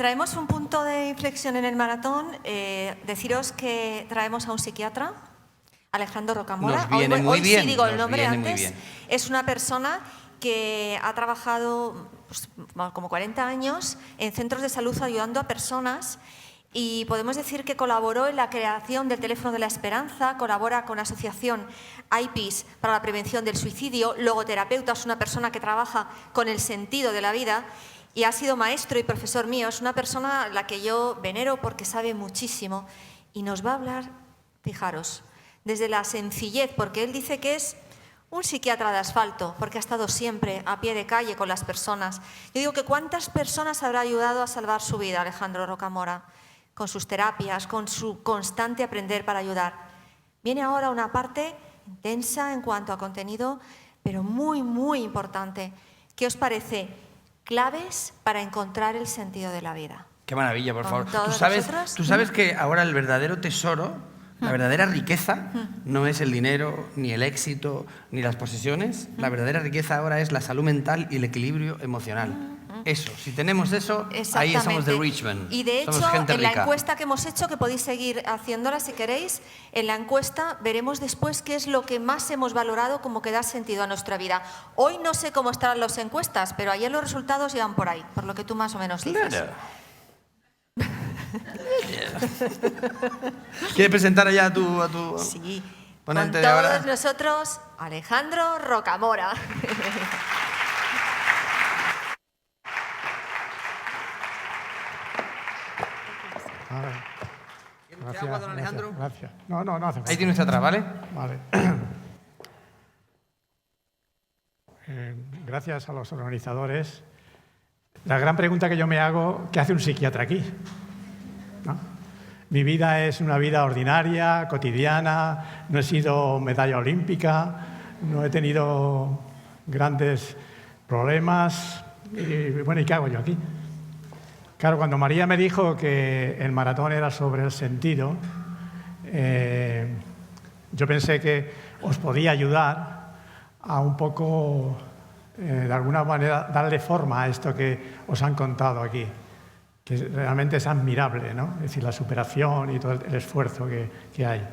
Traemos un punto de inflexión en el maratón. Deciros que traemos a un psiquiatra, Alejandro Rocamora. Nos viene muy bien. Sí digo el nombre antes. Es una persona que ha trabajado pues, como 40 años en centros de salud ayudando a personas y podemos decir que colaboró en la creación del teléfono de la esperanza, colabora con la asociación IPEACE para la prevención del suicidio, logoterapeuta, es una persona que trabaja con el sentido de la vida y ha sido maestro y profesor mío. Es una persona a la que yo venero porque sabe muchísimo y nos va a hablar, fijaros, desde la sencillez, porque él dice que es un psiquiatra de asfalto, porque ha estado siempre a pie de calle con las personas. Yo digo que ¿cuántas personas habrá ayudado a salvar su vida Alejandro Rocamora? Con sus terapias, con su constante aprender para ayudar. Viene ahora una parte intensa en cuanto a contenido, pero muy, muy importante. ¿Qué os parece? Claves para encontrar el sentido de la vida. Qué maravilla, por favor. ¿Tú sabes ¿Mm? que ahora el verdadero tesoro, la verdadera riqueza, no es el dinero, ni el éxito, ni las posesiones? La verdadera riqueza ahora es la salud mental y el equilibrio emocional. Eso, si tenemos eso, ahí somos de Richmond. Y de hecho, en la encuesta que hemos hecho, que podéis seguir haciéndola si queréis, en la encuesta veremos después qué es lo que más hemos valorado como que da sentido a nuestra vida. Hoy no sé cómo estarán las encuestas, pero ayer los resultados iban por ahí, por lo que tú más o menos dices. Claro. ¿Quieres presentar ya a tu sí, ponente con de ahora? todos nosotros, Alejandro Rocamora. Gracias, agua, don Alejandro? Gracias. No hace falta. Ahí tiene usted atrás, ¿vale? Vale. Gracias a los organizadores. La gran pregunta que yo me hago, ¿qué hace un psiquiatra aquí? ¿No? Mi vida es una vida ordinaria, cotidiana, no he sido medalla olímpica, no he tenido grandes problemas. Y bueno, ¿y qué hago yo aquí? Claro, cuando María me dijo que el maratón era sobre el sentido, yo pensé que os podía ayudar a un poco, de alguna manera, darle forma a esto que os han contado aquí, que realmente es admirable, ¿no? Es decir, la superación y todo el esfuerzo que hay.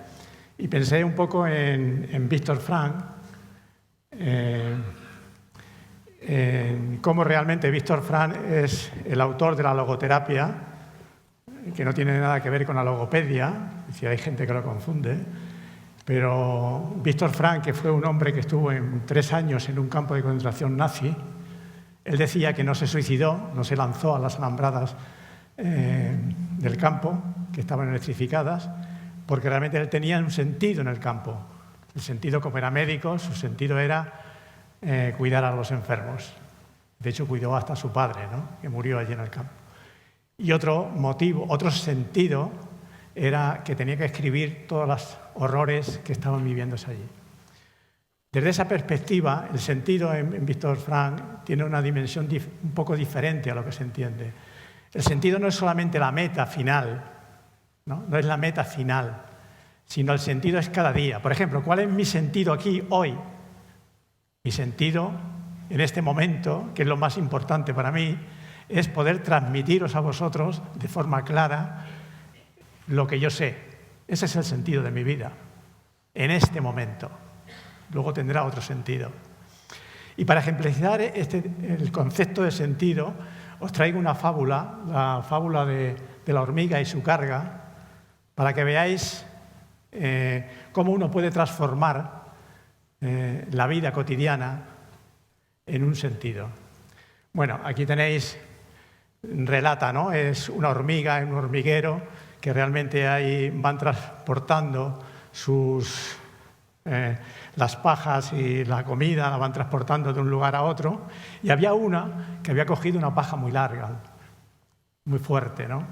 Y pensé un poco en Víctor Frank, cómo realmente Víctor Frank es el autor de la logoterapia, que no tiene nada que ver con la logopedia, si hay gente que lo confunde, pero Víctor Frank, que fue un hombre que estuvo 3 años en un campo de concentración nazi, él decía que no se suicidó, no se lanzó a las alambradas del campo, que estaban electrificadas, porque realmente él tenía un sentido en el campo. El sentido, como era médico, su sentido era cuidar a los enfermos. De hecho, cuidó hasta a su padre, ¿no? Que murió allí en el campo. Y otro motivo, otro sentido, era que tenía que escribir todos los horrores que estaban viviéndose allí. Desde esa perspectiva, el sentido en Víctor Frank tiene una dimensión un poco diferente a lo que se entiende. El sentido no es solamente la meta final, ¿no? No es la meta final, sino el sentido es cada día. Por ejemplo, ¿cuál es mi sentido aquí, hoy? Mi sentido, en este momento, que es lo más importante para mí, es poder transmitiros a vosotros de forma clara lo que yo sé. Ese es el sentido de mi vida, en este momento. Luego tendrá otro sentido. Y para ejemplificar el concepto de sentido, os traigo una fábula, la fábula de la hormiga y su carga, para que veáis cómo uno puede transformar la vida cotidiana en un sentido. Bueno, aquí tenéis, relata, ¿no? Es una hormiga en un hormiguero que realmente ahí van transportando las pajas y la comida, la van transportando de un lugar a otro, y había una que había cogido una paja muy larga, muy fuerte, ¿no?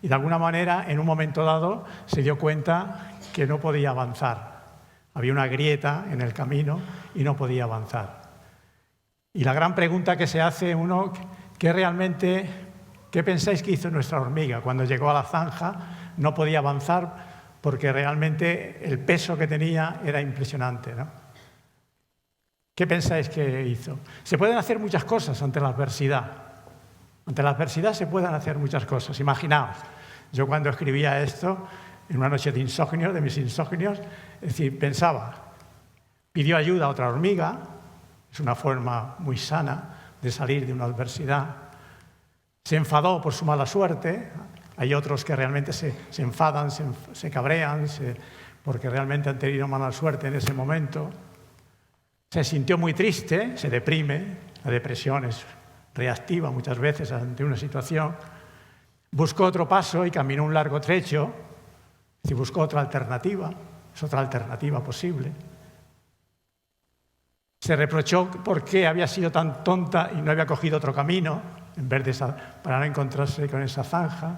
Y de alguna manera, en un momento dado, se dio cuenta que no podía avanzar. Había una grieta en el camino y no podía avanzar. Y la gran pregunta que se hace uno, ¿qué pensáis que hizo nuestra hormiga? Cuando llegó a la zanja no podía avanzar porque realmente el peso que tenía era impresionante, ¿no? ¿Qué pensáis que hizo? Se pueden hacer muchas cosas ante la adversidad. Ante la adversidad se pueden hacer muchas cosas. Imaginaos, yo cuando escribía esto, en una noche de insomnio, de mis insomnios, es decir, pensaba, pidió ayuda a otra hormiga, es una forma muy sana de salir de una adversidad. Se enfadó por su mala suerte, hay otros que realmente se enfadan, se cabrean, porque realmente han tenido mala suerte en ese momento. Se sintió muy triste, se deprime, la depresión es reactiva muchas veces ante una situación. Buscó otro paso y caminó un largo trecho, es decir, buscó otra alternativa, es otra alternativa posible. Se reprochó por qué había sido tan tonta y no había cogido otro camino, en vez de para no encontrarse con esa zanja.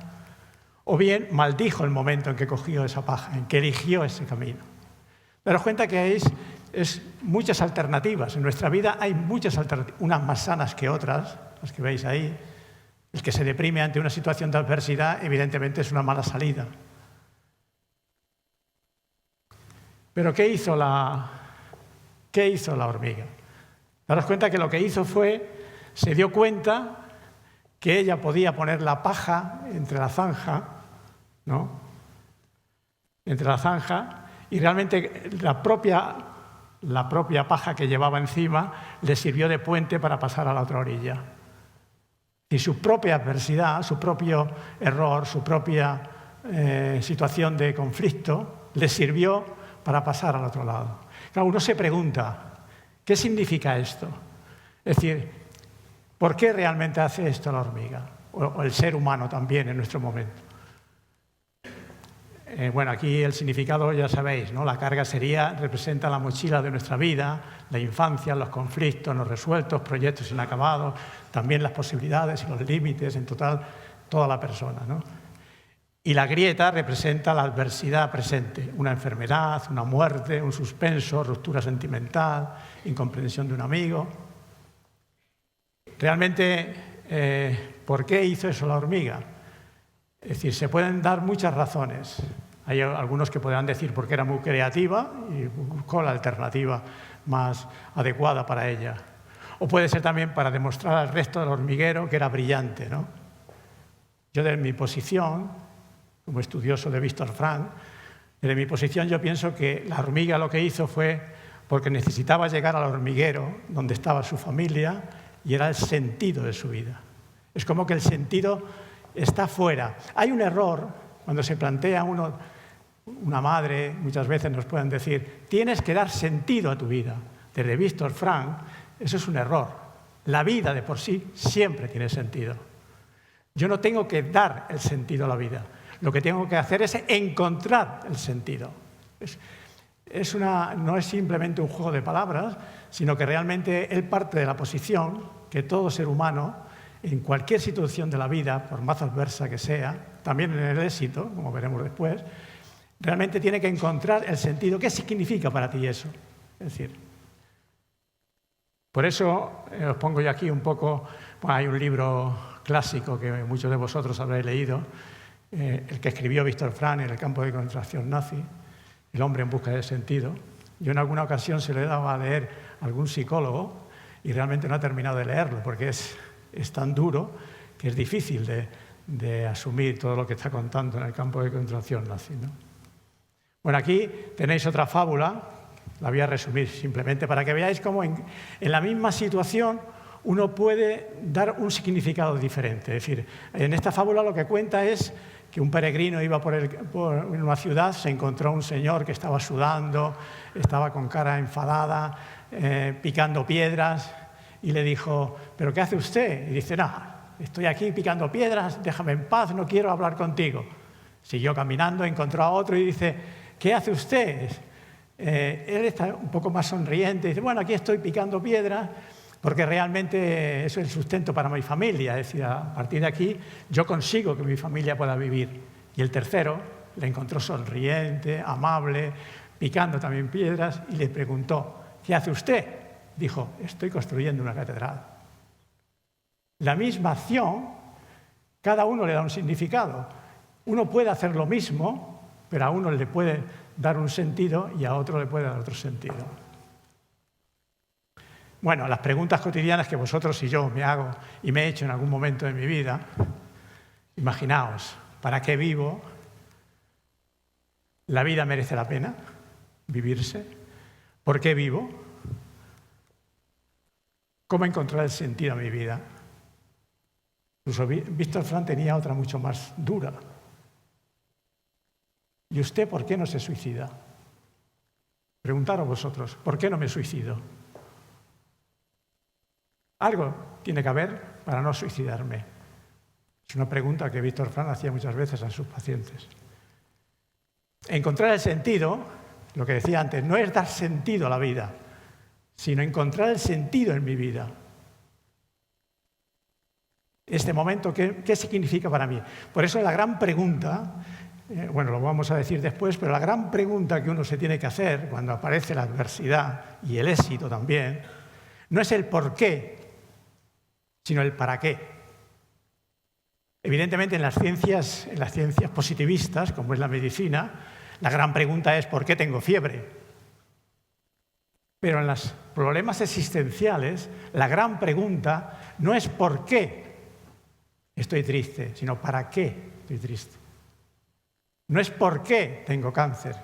O bien maldijo el momento en que cogió esa paja, en que eligió ese camino. Daros cuenta que es muchas alternativas. En nuestra vida hay muchas alternativas, unas más sanas que otras, las que veis ahí. El que se deprime ante una situación de adversidad, evidentemente, es una mala salida. Pero ¿qué hizo la hormiga? Daros cuenta que lo que hizo fue, se dio cuenta que ella podía poner la paja entre la zanja, ¿no? Entre la zanja, y realmente la propia paja que llevaba encima le sirvió de puente para pasar a la otra orilla. Y su propia adversidad, su propio error, su propia situación de conflicto le sirvió para pasar al otro lado. Claro, uno se pregunta, ¿qué significa esto? Es decir, ¿por qué realmente hace esto la hormiga? O el ser humano también en nuestro momento. Bueno, aquí el significado ya sabéis, ¿no? La carga representa la mochila de nuestra vida, la infancia, los conflictos no resueltos, proyectos inacabados, también las posibilidades y los límites, en total, toda la persona, ¿no? Y la grieta representa la adversidad presente, una enfermedad, una muerte, un suspenso, ruptura sentimental, incomprensión de un amigo. Realmente, ¿por qué hizo eso la hormiga? Es decir, se pueden dar muchas razones. Hay algunos que podrán decir porque era muy creativa y buscó la alternativa más adecuada para ella. O puede ser también para demostrar al resto del hormiguero que era brillante, ¿no? Yo, desde mi posición, como estudioso de Víctor Frank, desde mi posición yo pienso que la hormiga lo que hizo fue porque necesitaba llegar al hormiguero donde estaba su familia y era el sentido de su vida. Es como que el sentido está fuera. Hay un error cuando se plantea una madre, muchas veces nos pueden decir, tienes que dar sentido a tu vida. Desde Víctor Frank, eso es un error. La vida de por sí siempre tiene sentido. Yo no tengo que dar el sentido a la vida. Lo que tengo que hacer es encontrar el sentido. No es simplemente un juego de palabras, sino que realmente él parte de la posición que todo ser humano, en cualquier situación de la vida, por más adversa que sea, también en el éxito, como veremos después, realmente tiene que encontrar el sentido. ¿Qué significa para ti eso? Es decir, por eso os pongo yo aquí un poco, bueno, hay un libro clásico que muchos de vosotros habréis leído, el que escribió Víctor Frank en el campo de concentración nazi, El hombre en busca de sentido. Yo en alguna ocasión se le daba a leer a algún psicólogo y realmente no ha terminado de leerlo porque es tan duro que es difícil de asumir todo lo que está contando en el campo de concentración nazi, ¿no? Bueno, aquí tenéis otra fábula, la voy a resumir simplemente para que veáis cómo en la misma situación uno puede dar un significado diferente. Es decir, en esta fábula lo que cuenta es que un peregrino iba por una ciudad, se encontró un señor que estaba sudando, estaba con cara enfadada, picando piedras, y le dijo, ¿pero qué hace usted? Y dice, no, estoy aquí picando piedras, déjame en paz, no quiero hablar contigo. Siguió caminando, encontró a otro y dice, ¿qué hace usted? Él está un poco más sonriente, dice, bueno, aquí estoy picando piedras, porque realmente eso es el sustento para mi familia. Es decir, a partir de aquí yo consigo que mi familia pueda vivir. Y el tercero le encontró sonriente, amable, picando también piedras y le preguntó, ¿qué hace usted? Dijo, estoy construyendo una catedral. La misma acción, cada uno le da un significado. Uno puede hacer lo mismo, pero a uno le puede dar un sentido y a otro le puede dar otro sentido. Bueno, las preguntas cotidianas que vosotros y yo me hago y me he hecho en algún momento de mi vida. Imaginaos, ¿para qué vivo? ¿La vida merece la pena vivirse? ¿Por qué vivo? ¿Cómo encontrar el sentido a mi vida? Incluso Víctor Frank tenía otra mucho más dura. ¿Y usted por qué no se suicida? Preguntaros vosotros, ¿por qué no me suicido? Algo tiene que haber para no suicidarme. Es una pregunta que Víctor Frank hacía muchas veces a sus pacientes. Encontrar el sentido, lo que decía antes, no es dar sentido a la vida, sino encontrar el sentido en mi vida. Este momento, ¿qué significa para mí? Por eso la gran pregunta, bueno, lo vamos a decir después, pero la gran pregunta que uno se tiene que hacer cuando aparece la adversidad y el éxito también, no es el por qué, sino el para qué. Evidentemente en las ciencias positivistas, como es la medicina, la gran pregunta es ¿por qué tengo fiebre? Pero en los problemas existenciales, la gran pregunta no es ¿por qué estoy triste?, sino ¿para qué estoy triste? No es ¿por qué tengo cáncer?,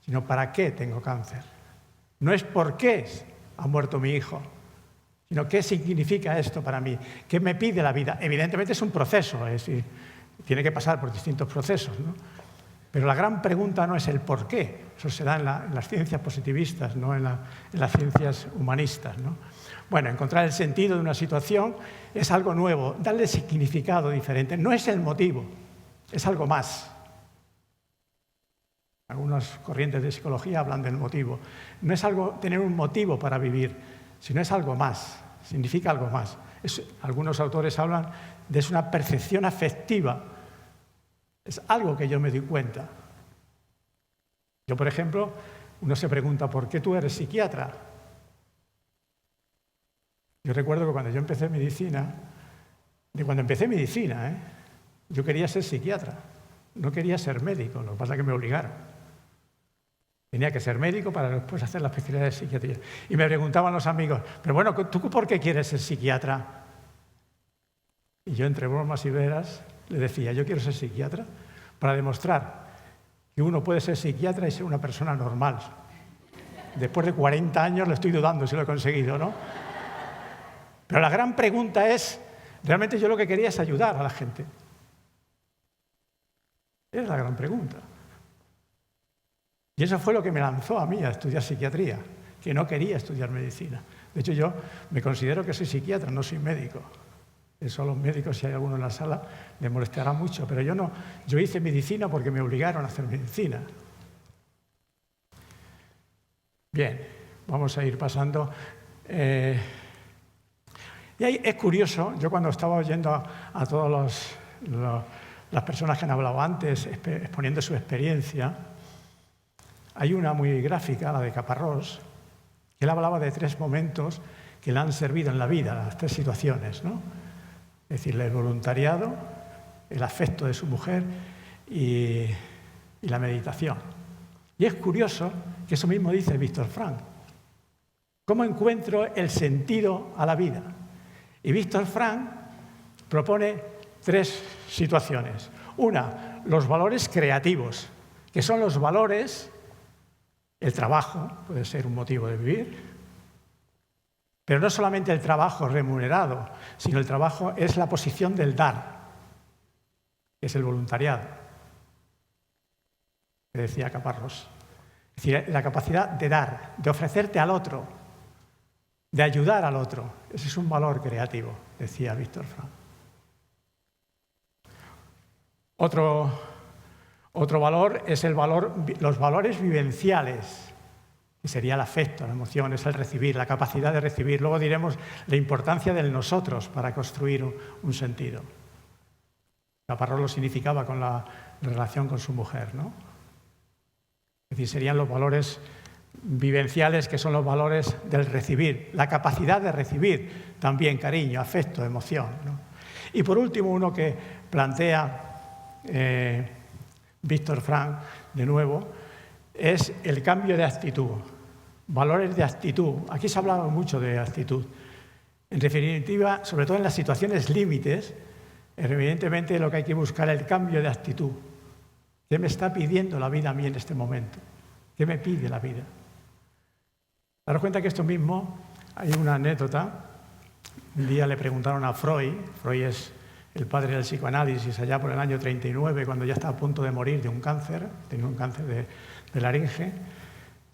sino ¿para qué tengo cáncer? No es ¿por qué ha muerto mi hijo?, sino ¿qué significa esto para mí? ¿Qué me pide la vida? Evidentemente es un proceso, es decir, tiene que pasar por distintos procesos, ¿no? Pero la gran pregunta no es el por qué, eso se da en las ciencias positivistas, no en las ciencias humanistas, ¿no? Bueno, encontrar el sentido de una situación es algo nuevo, darle significado diferente, no es el motivo, es algo más. Algunas corrientes de psicología hablan del motivo. No es algo tener un motivo para vivir, sino es algo más, significa algo más. Algunos autores hablan de una percepción afectiva. Es algo que yo me doy cuenta. Yo, por ejemplo, uno se pregunta, ¿por qué tú eres psiquiatra? Yo recuerdo que cuando yo empecé medicina, yo quería ser psiquiatra, no quería ser médico, lo que pasa es que me obligaron. Tenía que ser médico para después hacer la especialidad de psiquiatría. Y me preguntaban los amigos, pero bueno, ¿tú por qué quieres ser psiquiatra? Y yo, entre bromas y veras, le decía, yo quiero ser psiquiatra para demostrar que uno puede ser psiquiatra y ser una persona normal. Después de 40 años le estoy dudando si lo he conseguido, ¿no? Pero la gran pregunta es, realmente yo lo que quería es ayudar a la gente. Es la gran pregunta. Y eso fue lo que me lanzó a mí a estudiar psiquiatría, que no quería estudiar medicina. De hecho, yo me considero que soy psiquiatra, no soy médico. Eso a los médicos, si hay alguno en la sala, les molestará mucho. Pero yo no. Yo hice medicina porque me obligaron a hacer medicina. Bien, vamos a ir pasando. Y ahí es curioso, yo cuando estaba oyendo a todas las personas que han hablado antes, exponiendo su experiencia, hay una muy gráfica, la de Caparrós, que él hablaba de 3 momentos que le han servido en la vida, las 3 situaciones, ¿no? Es decir, el voluntariado, el afecto de su mujer y la meditación. Y es curioso que eso mismo dice Víctor Frank. ¿Cómo encuentro el sentido a la vida? Y Víctor Frank propone 3 situaciones. Una, los valores creativos, que son los valores. El trabajo puede ser un motivo de vivir, pero no solamente el trabajo remunerado, sino el trabajo es la posición del dar, que es el voluntariado, que decía Caparrós. Es decir, la capacidad de dar, de ofrecerte al otro, de ayudar al otro. Ese es un valor creativo, decía Víctor Frank. Otro valor es los valores vivenciales, que sería el afecto, la emoción, es el recibir, la capacidad de recibir. Luego diremos la importancia del nosotros para construir un sentido. Caparrós lo significaba con la relación con su mujer, ¿no? Es decir, serían los valores vivenciales, que son los valores del recibir, la capacidad de recibir también cariño, afecto, emoción, ¿no? Y por último, uno que plantea Víctor Frank, de nuevo, es el cambio de actitud. valores de actitud. Aquí se ha hablado mucho de actitud. En definitiva, sobre todo en las situaciones límites, evidentemente lo que hay que buscar es el cambio de actitud. ¿Qué me está pidiendo la vida a mí en este momento? ¿Qué me pide la vida? Daros cuenta que esto mismo, hay una anécdota. Un día le preguntaron a Freud es el padre del psicoanálisis, allá por el año 39, cuando ya estaba a punto de morir de un cáncer, tenía un cáncer de laringe.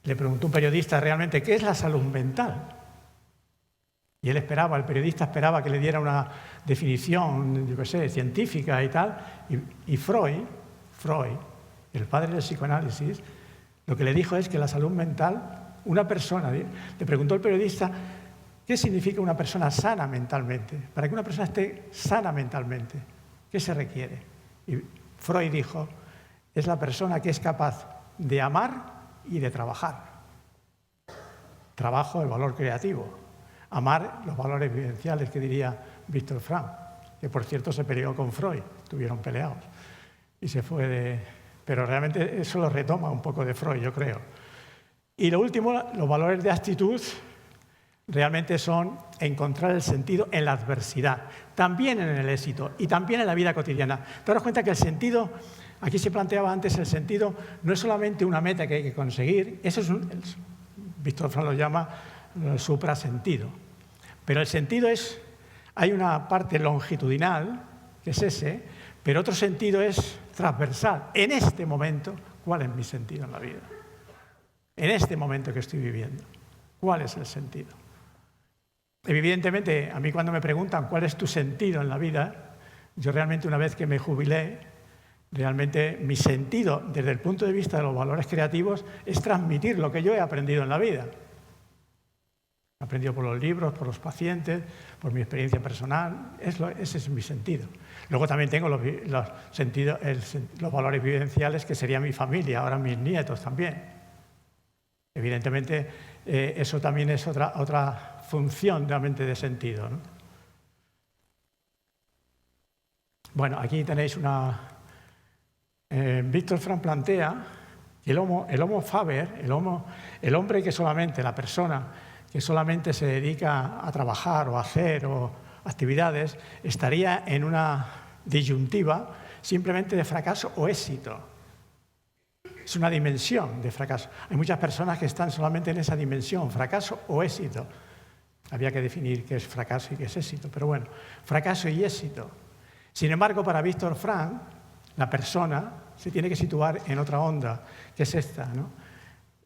Le preguntó un periodista realmente, ¿qué es la salud mental? Y el periodista esperaba que le diera una definición, yo qué sé, científica y tal. Y Freud, el padre del psicoanálisis, lo que le dijo es que la salud mental, una persona, le preguntó al periodista, ¿qué significa una persona sana mentalmente? Para que una persona esté sana mentalmente, ¿qué se requiere? Y Freud dijo, es la persona que es capaz de amar y de trabajar. Trabajo, el valor creativo. Amar, los valores vivenciales, que diría Víctor Frank, que por cierto se peleó con Freud, estuvieron peleados. Y se fue de... Pero realmente eso lo retoma un poco de Freud, yo creo. Y lo último, los valores de actitud, realmente son encontrar el sentido en la adversidad, también en el éxito y también en la vida cotidiana. Daros cuenta que el sentido, aquí se planteaba antes, el sentido no es solamente una meta que hay que conseguir, eso es Víctor Frank lo llama suprasentido. Pero el sentido es, hay una parte longitudinal, que es ese, pero otro sentido es transversal. En este momento, ¿cuál es mi sentido en la vida? En este momento que estoy viviendo, ¿cuál es el sentido? Evidentemente, a mí cuando me preguntan cuál es tu sentido en la vida, yo realmente una vez que me jubilé, realmente mi sentido desde el punto de vista de los valores creativos es transmitir lo que yo he aprendido en la vida. He aprendido por los libros, por los pacientes, por mi experiencia personal, ese es mi sentido. Luego también tengo los valores vivenciales que sería mi familia, ahora mis nietos también. Evidentemente, eso también es otra función realmente de sentido, ¿no? Bueno, aquí tenéis una... Víctor Frank plantea que el homo faber, el hombre que solamente, la persona que solamente se dedica a trabajar o a hacer actividades, estaría en una disyuntiva simplemente de fracaso o éxito. Es una dimensión de fracaso. Hay muchas personas que están solamente en esa dimensión, fracaso o éxito. Había que definir qué es fracaso y qué es éxito, pero bueno, fracaso y éxito. Sin embargo, para Víctor Frank, la persona se tiene que situar en otra onda, que es esta, ¿no?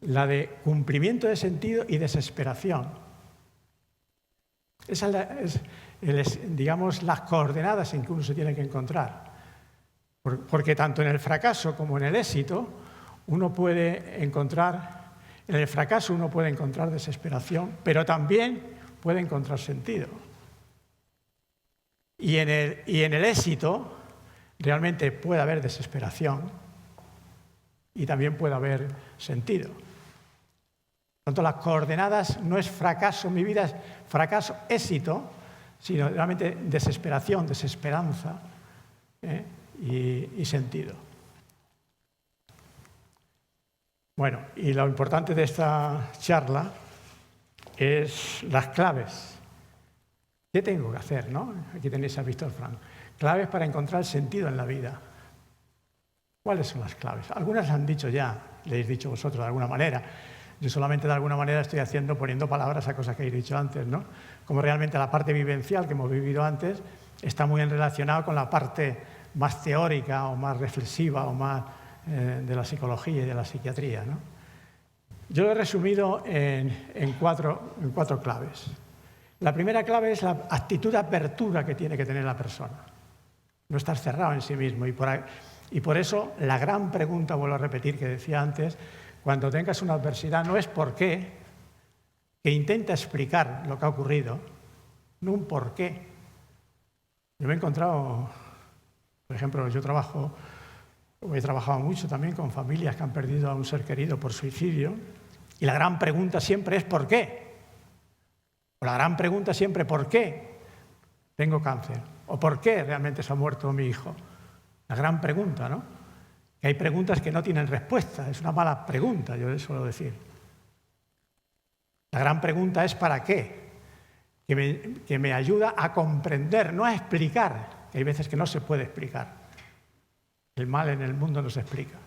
La de cumplimiento de sentido y desesperación. Esas son, digamos, las coordenadas en que uno se tiene que encontrar. Porque tanto en el fracaso como en el éxito, uno puede encontrar, en el fracaso uno puede encontrar desesperación, pero también puede encontrar sentido. Y en el éxito realmente puede haber desesperación y también puede haber sentido. Por tanto, las coordenadas no es fracaso, mi vida es fracaso, éxito, sino realmente desesperación, desesperanza y sentido. Bueno, y lo importante de esta charla es las claves. ¿Qué tengo que hacer, no? Aquí tenéis a Víctor Frank. Claves para encontrar sentido en la vida. ¿Cuáles son las claves? Algunas las han dicho ya, le habéis dicho vosotros de alguna manera. Yo solamente de alguna manera estoy poniendo palabras a cosas que habéis dicho antes, ¿no? Como realmente la parte vivencial que hemos vivido antes está muy relacionada con la parte más teórica o más reflexiva o más de la psicología y de la psiquiatría, ¿no? Yo lo he resumido en cuatro claves. La primera clave es la actitud de apertura que tiene que tener la persona. No estar cerrado en sí mismo. Y por eso la gran pregunta, vuelvo a repetir, que decía antes, cuando tengas una adversidad no es por qué, que intenta explicar lo que ha ocurrido, no un por qué. Yo me he encontrado, por ejemplo, he trabajado mucho también con familias que han perdido a un ser querido por suicidio, y la gran pregunta siempre es ¿por qué? O la gran pregunta siempre ¿por qué tengo cáncer? ¿O por qué realmente se ha muerto mi hijo? La gran pregunta, ¿no? Que hay preguntas que no tienen respuesta, es una mala pregunta, yo suelo decir. La gran pregunta es ¿para qué? Que me ayuda a comprender, no a explicar, que hay veces que no se puede explicar. El mal en el mundo no se explica.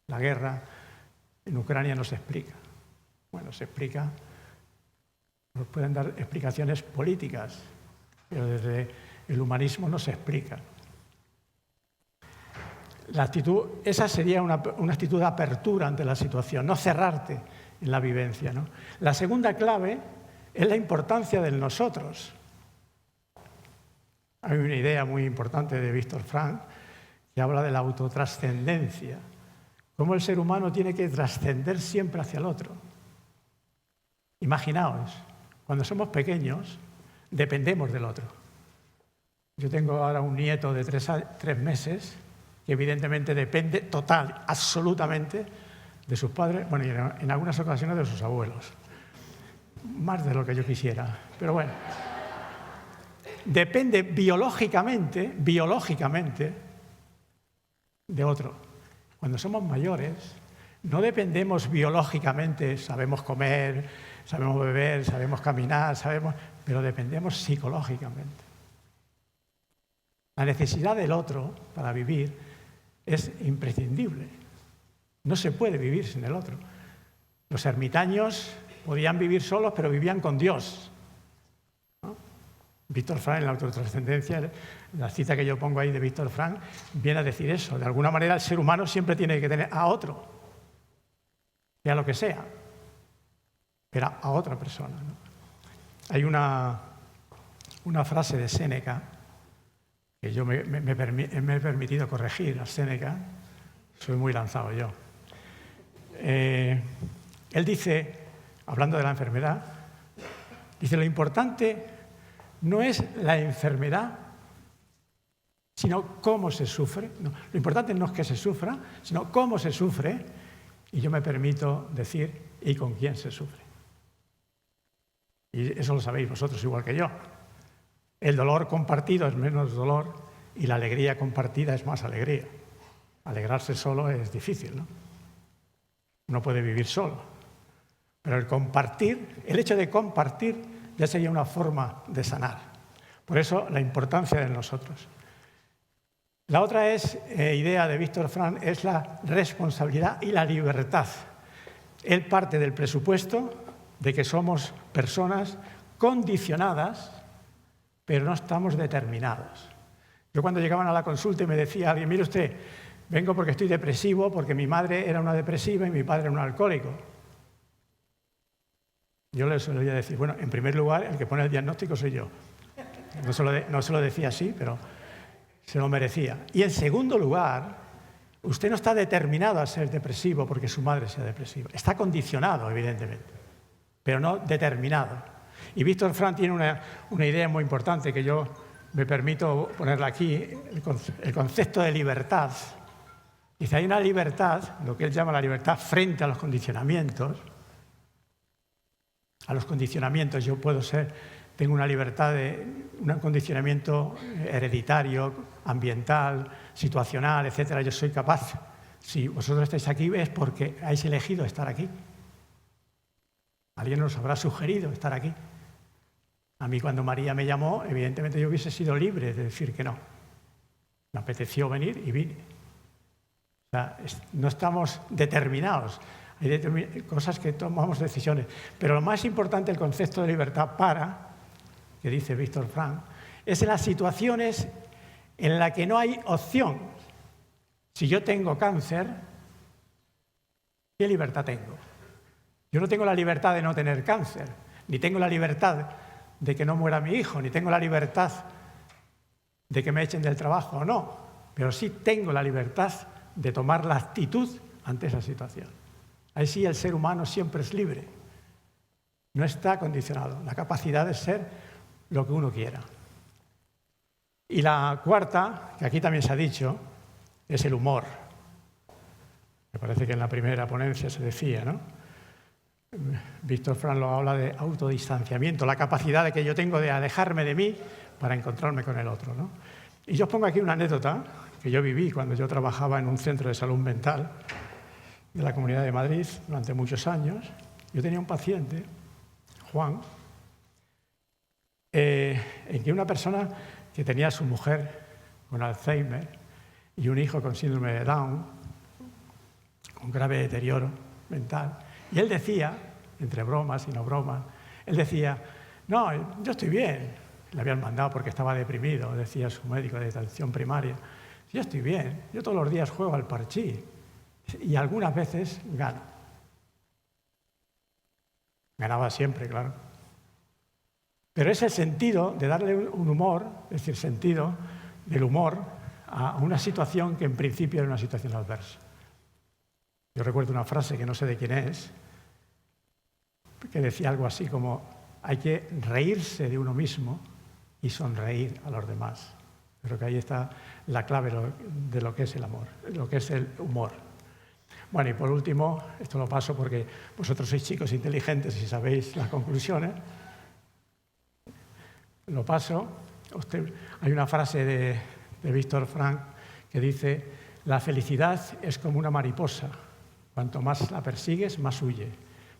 La guerra en Ucrania no se explica. Bueno, se explica, nos pueden dar explicaciones políticas, pero desde el humanismo no se explica. Esa sería una actitud de apertura ante la situación, no cerrarte en la vivencia, ¿no? La segunda clave es la importancia del nosotros. Hay una idea muy importante de Víctor Frank que habla de la autotrascendencia, cómo el ser humano tiene que trascender siempre hacia el otro. Imaginaos, cuando somos pequeños, dependemos del otro. Yo tengo ahora un nieto de 3 meses que evidentemente depende total, absolutamente, de sus padres, bueno, y en algunas ocasiones de sus abuelos. Más de lo que yo quisiera, pero bueno. Depende biológicamente de otro. Cuando somos mayores, no dependemos biológicamente, sabemos comer, sabemos beber, sabemos caminar, pero dependemos psicológicamente. La necesidad del otro para vivir es imprescindible. No se puede vivir sin el otro. Los ermitaños podían vivir solos, pero vivían con Dios, ¿no? Víctor Frank, en la autotrascendencia, la cita que yo pongo ahí de Víctor Frank, viene a decir eso. De alguna manera el ser humano siempre tiene que tener a otro, sea lo que sea, pero a otra persona, ¿no? Hay una frase de Séneca que yo me he permitido corregir a Séneca, soy muy lanzado yo. Él dice, hablando de la enfermedad, dice, lo importante no es la enfermedad, sino cómo se sufre. No, lo importante no es que se sufra, sino cómo se sufre, y yo me permito decir, y con quién se sufre. Y eso lo sabéis vosotros igual que yo. El dolor compartido es menos dolor y la alegría compartida es más alegría. Alegrarse solo es difícil, ¿no? No puede vivir solo. Pero el compartir, el hecho de compartir ya sería una forma de sanar. Por eso la importancia de nosotros. La otra idea de Víctor Frank es la responsabilidad y la libertad. Él parte del presupuesto de que somos personas condicionadas, pero no estamos determinados. Yo cuando llegaban a la consulta y me decía alguien, mire usted, vengo porque estoy depresivo, porque mi madre era una depresiva y mi padre era un alcohólico. Yo le solía decir, bueno, en primer lugar, el que pone el diagnóstico soy yo. No se lo decía así, pero se lo merecía. Y en segundo lugar, usted no está determinado a ser depresivo porque su madre sea depresiva. Está condicionado, evidentemente, pero no determinado. Y Víctor Frank tiene una idea muy importante que yo me permito ponerla aquí, el concepto de libertad. Dice, hay una libertad, lo que él llama la libertad frente a los condicionamientos. A los condicionamientos yo tengo una libertad de un condicionamiento hereditario, ambiental, situacional, etcétera. Yo soy capaz. Si vosotros estáis aquí es porque habéis elegido estar aquí. Alguien os habrá sugerido estar aquí. A mí cuando María me llamó, evidentemente yo hubiese sido libre de decir que no. Me apeteció venir y vine. O sea, no estamos determinados. Hay cosas que tomamos decisiones. Pero lo más importante, el concepto de libertad que dice Víctor Frank, es en las situaciones en las que no hay opción. Si yo tengo cáncer, ¿qué libertad tengo? Yo no tengo la libertad de no tener cáncer, ni tengo la libertad de que no muera mi hijo, ni tengo la libertad de que me echen del trabajo o no, pero sí tengo la libertad de tomar la actitud ante esa situación. Ahí sí el ser humano siempre es libre, no está condicionado, la capacidad de ser lo que uno quiera. Y la cuarta, que aquí también se ha dicho, es el humor. Me parece que en la primera ponencia se decía, ¿no? Víctor Frank lo habla de autodistanciamiento, la capacidad que yo tengo de alejarme de mí para encontrarme con el otro, ¿no? Y yo os pongo aquí una anécdota que yo viví cuando yo trabajaba en un centro de salud mental de la Comunidad de Madrid durante muchos años. Yo tenía un paciente, Juan, en que una persona que tenía a su mujer con Alzheimer y un hijo con síndrome de Down, con grave deterioro mental, y él decía, entre bromas y no bromas, él decía, no, yo estoy bien. Le habían mandado porque estaba deprimido, decía su médico de atención primaria. Yo estoy bien, yo todos los días juego al parchís y algunas veces gano. Ganaba siempre, claro. Pero es el sentido de darle un humor, es decir, sentido del humor a una situación que en principio era una situación adversa. Yo recuerdo una frase que no sé de quién es, que decía algo así como, hay que reírse de uno mismo y sonreír a los demás. Creo que ahí está la clave de lo que es el amor, lo que es el humor. Bueno, y por último, esto lo paso porque vosotros sois chicos inteligentes y sabéis las conclusiones. Lo paso. Hay una frase de Víctor Frank que dice, la felicidad es como una mariposa. Cuanto más la persigues, más huye.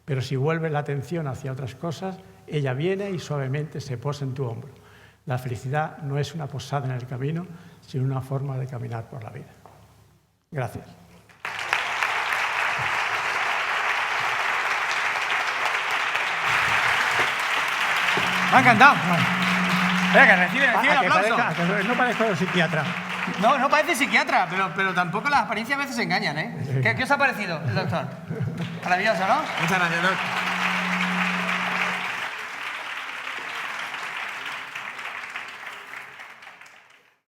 Pero si vuelves la atención hacia otras cosas, ella viene y suavemente se posa en tu hombro. La felicidad no es una posada en el camino, sino una forma de caminar por la vida. Gracias. Me ha encantado. Espera, que recibe el aplauso. No parezco el psiquiatra. No parece psiquiatra, pero tampoco las apariencias a veces engañan, ¿eh? ¿Qué os ha parecido el doctor? Maravilloso, ¿no? Muchas gracias, Doc.